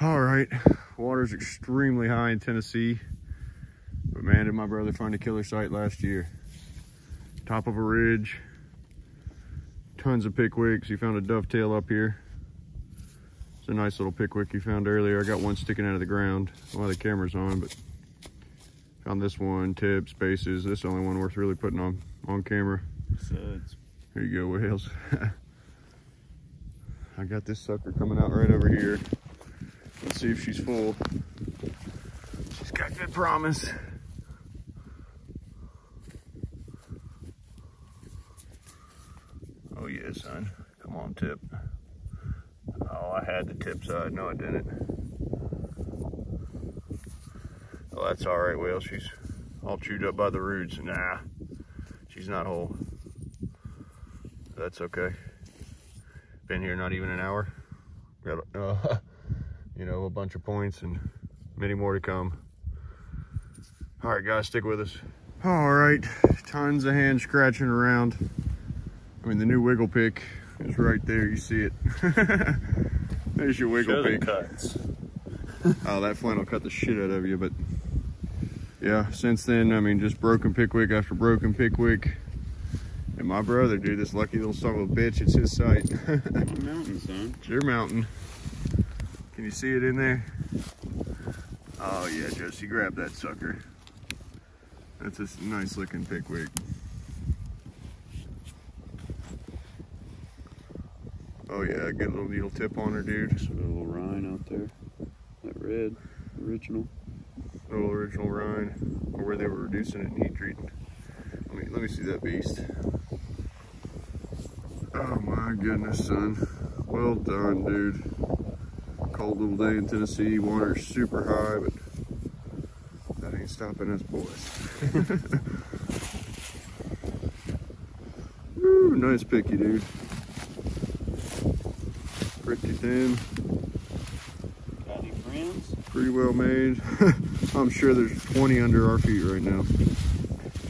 All right, water's extremely high in Tennessee, but man, did my brother find a killer site last year. Top of a ridge, tons of pickwicks. He found a dovetail up here. It's a nice little pickwick he found earlier. I got one sticking out of the ground while the camera's on, but found this one, tips, bases. This is the only one worth really putting on camera. Suds. Here you go, whales. I got this sucker coming out right over here. Let's see if she's full. She's got good promise. Oh yeah, son. Come on, tip. Oh, I had the tip side. No, I didn't. Oh, that's all right, Whale. She's all chewed up by the roots. Nah, she's not whole. That's okay. Been here not even an hour. Got you know, a bunch of points and many more to come. All right, guys, stick with us. All right, tons of hand scratching around. I mean, the new wiggle pick is right there. You see it. There's your wiggle pick. Cuts. Oh, that flannel cut the shit out of you, but yeah, since then, I mean, just broken pickwick after broken pickwick. And my brother, dude, this lucky little son of a bitch, it's his site. My mountain, son. It's your mountain. Can you see it in there? Oh yeah, Josie, grab that sucker. That's a nice looking pickwick. Oh yeah, good little needle tip on her, dude. Just a little Rhine out there. That red, original. Little original Rhine, or where they were reducing it in heat treating. Let me see that beast. Oh my goodness, son. Well done, dude. Cold little day in Tennessee. Water's super high, but that ain't stopping us, boys. Woo, nice picky, dude. Pretty thin. Got any friends? Pretty well made. I'm sure there's 20 under our feet right now.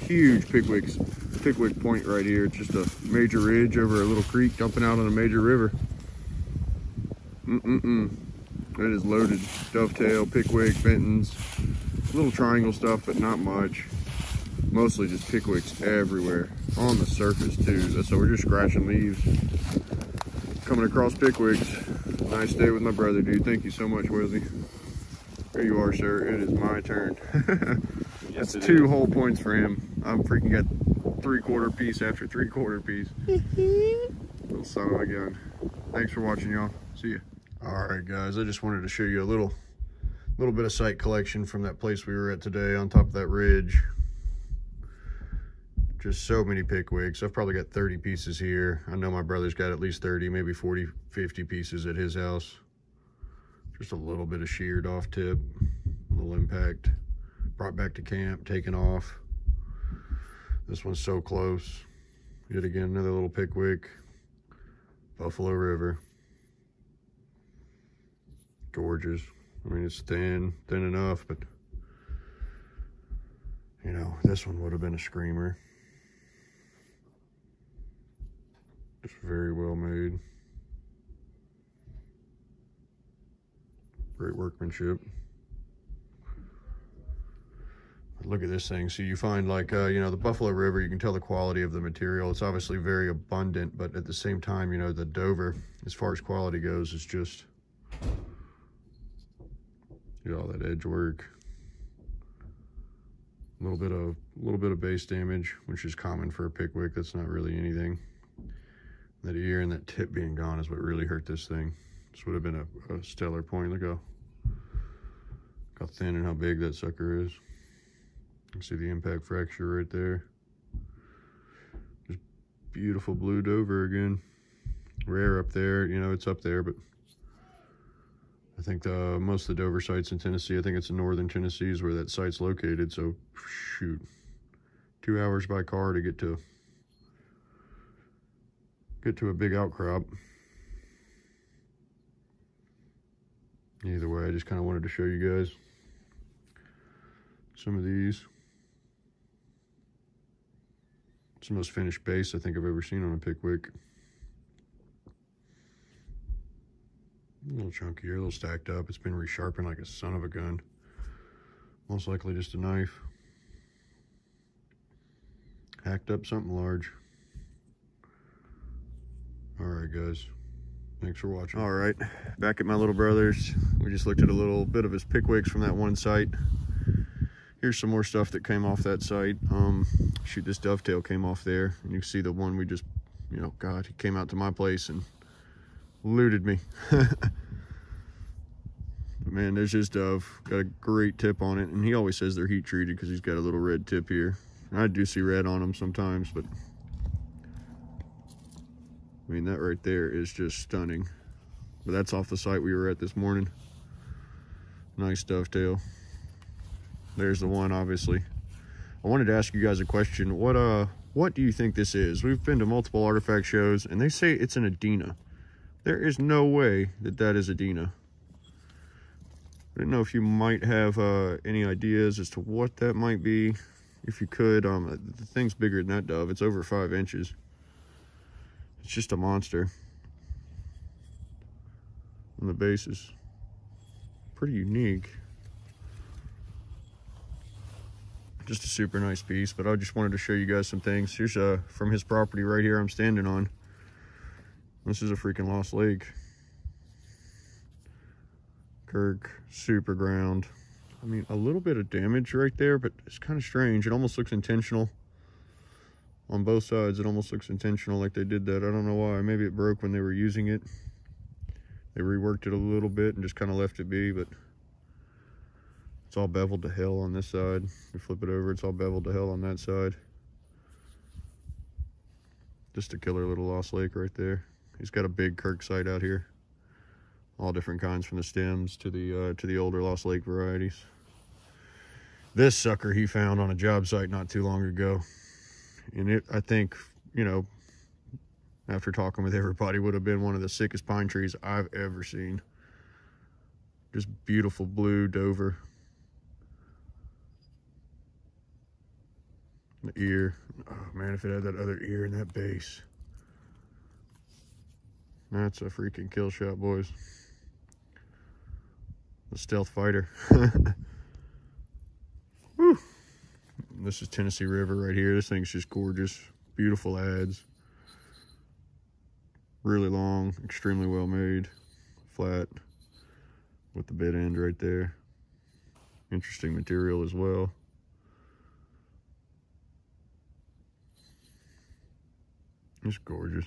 Huge Pickwick point right here. It's just a major ridge over a little creek dumping out on a major river. It is loaded. Dovetail, Pickwick, Bentons, little triangle stuff, but not much. Mostly just Pickwicks everywhere on the surface too. So we're just scratching leaves. Coming across Pickwicks. Nice day with my brother, dude. Thank you so much, Wesley. There you are, sir. It is my turn. Yes, That's 2 whole points for him. I'm freaking got 3/4 piece after 3/4 piece. Little son of a gun. Thanks for watching, y'all. See ya. All right, guys. I just wanted to show you a little bit of site collection from that place we were at today on top of that ridge. Just so many pickwicks. I've probably got 30 pieces here. I know my brother's got at least 30, maybe 40, 50 pieces at his house. Just a little bit of sheared off tip, a little impact. Brought back to camp, taken off. This one's so close. Yet again, another little pickwick. Buffalo River. Gorgeous. I mean, it's thin enough, but you know, this one would have been a screamer. Just very well made. Great workmanship. Look at this thing. So you find, like, you know, the Buffalo River, you can tell the quality of the material. It's obviously very abundant, but at the same time, you know, the Dover, as far as quality goes, is just, you know, all that edge work. A little bit of base damage, which is common for a pickwick. That's not really anything. That ear and that tip being gone is what really hurt this thing. This would have been a stellar point. Look how thin and how big that sucker is. You see the impact fracture right there. Just beautiful blue Dover again. Rare up there, you know, it's up there, but I think most of the Dover sites in Tennessee, I think it's in northern Tennessee is where that site's located. So shoot, 2 hours by car to get to a big outcrop. Either way, I just kind of wanted to show you guys some of these. It's the most finished base I think I've ever seen on a pickwick. A little chunkier, a little stacked up. It's been resharpened like a son of a gun. Most likely just a knife. Hacked up something large. Alright guys, thanks for watching. Alright, back at my little brother's. We just looked at a little bit of his Pickwicks from that one site. Here's some more stuff that came off that site. Shoot, this dovetail came off there. And you can see the one we just, you know, God, he came out to my place and looted me. But man, there's his dove. Got a great tip on it. And he always says they're heat treated because he's got a little red tip here. And I do see red on them sometimes, but I mean, that right there is just stunning. But that's off the site we were at this morning. Nice dovetail. There's the one, obviously. I wanted to ask you guys a question. What do you think this is? We've been to multiple artifact shows, and they say it's an Adena. There is no way that that is Adena. I didn't know if you might have any ideas as to what that might be. If you could, the thing's bigger than that dove. It's over 5 inches. It's just a monster. And the base is pretty unique. Just a super nice piece, but I just wanted to show you guys some things. Here's from his property right here I'm standing on. This is a freaking lost lake. Kirk, super ground. I mean, a little bit of damage right there, but it's kind of strange. It almost looks intentional. On both sides, it almost looks intentional, like they did that. I don't know why. Maybe it broke when they were using it. They reworked it a little bit and just kind of left it be, but it's all beveled to hell on this side. You flip it over, it's all beveled to hell on that side. Just a killer little lost lake right there. He's got a big Kirk site out here. All different kinds, from the stems to the older lost lake varieties. This sucker he found on a job site not too long ago. And it, I think, you know, after talking with everybody, would have been one of the sickest pine trees I've ever seen. Just beautiful blue Dover. The ear. Oh man, if it had that other ear in that base. That's a freaking kill shot, boys. The stealth fighter. Woo. This is Tennessee River right here. This thing's just gorgeous. Beautiful ads. Really long, extremely well made. Flat with the bit end right there. Interesting material as well. It's gorgeous.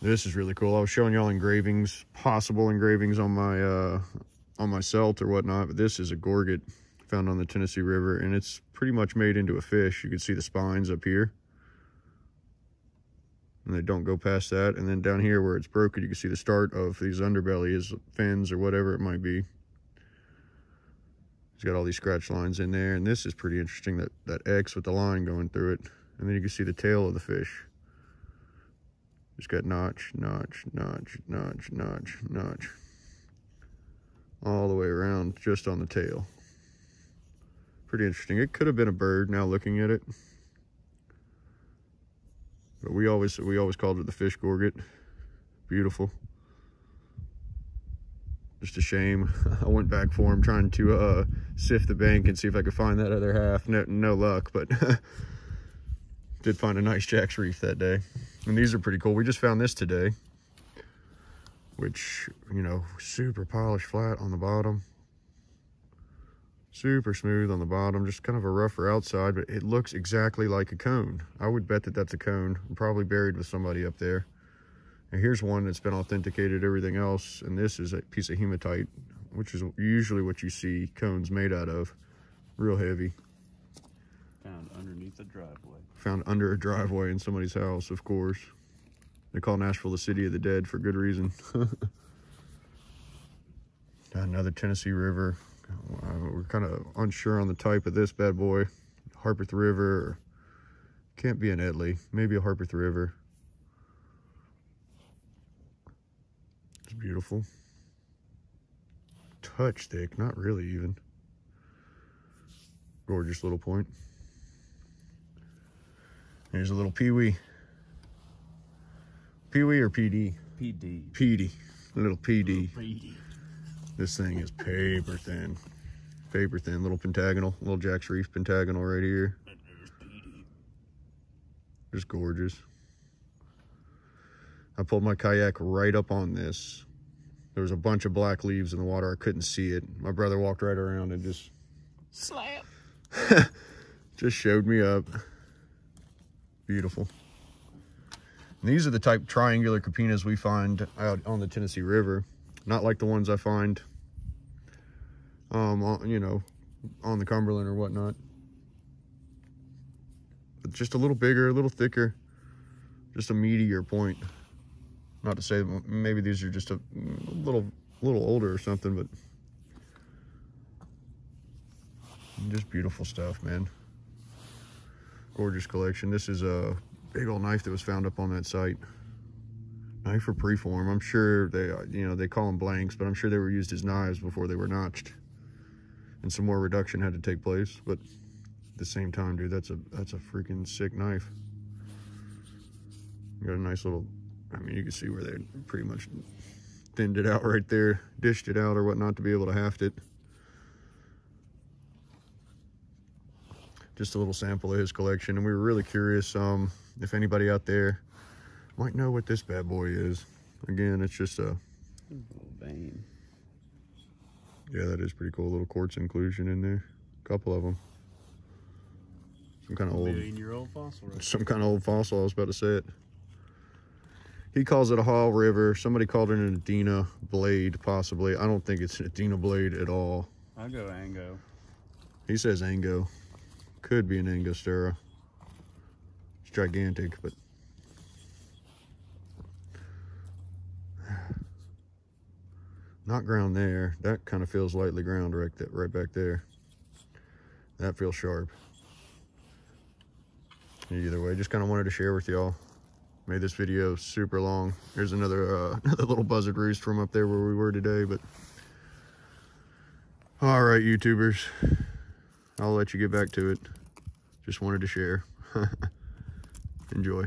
This is really cool. I was showing y'all engravings, possible engravings on my celt or whatnot, but this is a gorget found on the Tennessee River, and it's pretty much made into a fish. You can see the spines up here, and they don't go past that. And then down here where it's broken, you can see the start of these underbelly, his fins or whatever it might be. He's got all these scratch lines in there, and this is pretty interesting, that X with the line going through it. And then you can see the tail of the fish. It's got notch, notch, notch, notch, notch, notch. All the way around, just on the tail. Pretty interesting. It could have been a bird now looking at it. But we always called it the fish gorget. Beautiful. Just a shame. I went back for him trying to sift the bank and see if I could find that other half. No luck, but did find a nice Jack's Reef that day. And these are pretty cool. We just found this today, which, you know, super polished flat on the bottom. Super smooth on the bottom, just kind of a rougher outside, but it looks exactly like a cone. I would bet that that's a cone. I'm probably buried with somebody up there. And here's one that's been authenticated, everything else, and this is a piece of hematite, which is usually what you see cones made out of. Real heavy. Found underneath a driveway. Found under a driveway in somebody's house, of course. They call Nashville the city of the dead for good reason. Got another Tennessee River. We're kind of unsure on the type of this bad boy. Harpeth River, or can't be an Edley, maybe a Harpeth River. It's beautiful. Touch thick, not really even. Gorgeous little point. Here's a little peewee. Peewee or PD? PD. PD. Little PD. PD. This thing is paper thin. Paper thin. Little pentagonal. Little Jack's Reef pentagonal right here. That is PD. Just gorgeous. I pulled my kayak right up on this. There was a bunch of black leaves in the water. I couldn't see it. My brother walked right around and just Slap. just showed me up. Beautiful. And these are the type triangular capinas we find out on the Tennessee River. Not like the ones I find, you know, on the Cumberland or whatnot. But just a little bigger, a little thicker, just a meatier point. Not to say that maybe these are just a little older or something, but just beautiful stuff, man. Gorgeous collection. This is a big old knife that was found up on that site. Knife for preform. I'm sure they, you know, they call them blanks, but I'm sure they were used as knives before they were notched, and some more reduction had to take place. But at the same time, dude, that's a freaking sick knife. Got a nice little, I mean, you can see where they pretty much thinned it out right there, dished it out or whatnot to be able to haft it. Just a little sample of his collection, and we were really curious if anybody out there might know what this bad boy is. Again, it's just a little vein. Yeah, that is pretty cool. A little quartz inclusion in there. A couple of them. Some kind of old million-year-old fossil. Right? Some kind of old fossil. I was about to say it. He calls it a Hall River. Somebody called it an Adena blade, possibly. I don't think it's an Adena blade at all. I'll go Ango. He says Ango. Could be an Angostura. It's gigantic, but not ground there. That kind of feels lightly ground right back there. That feels sharp. Either way, just kind of wanted to share with y'all. Made this video super long. There's another another little buzzard roost from up there where we were today, but all right, YouTubers, I'll let you get back to it. Just wanted to share. Enjoy.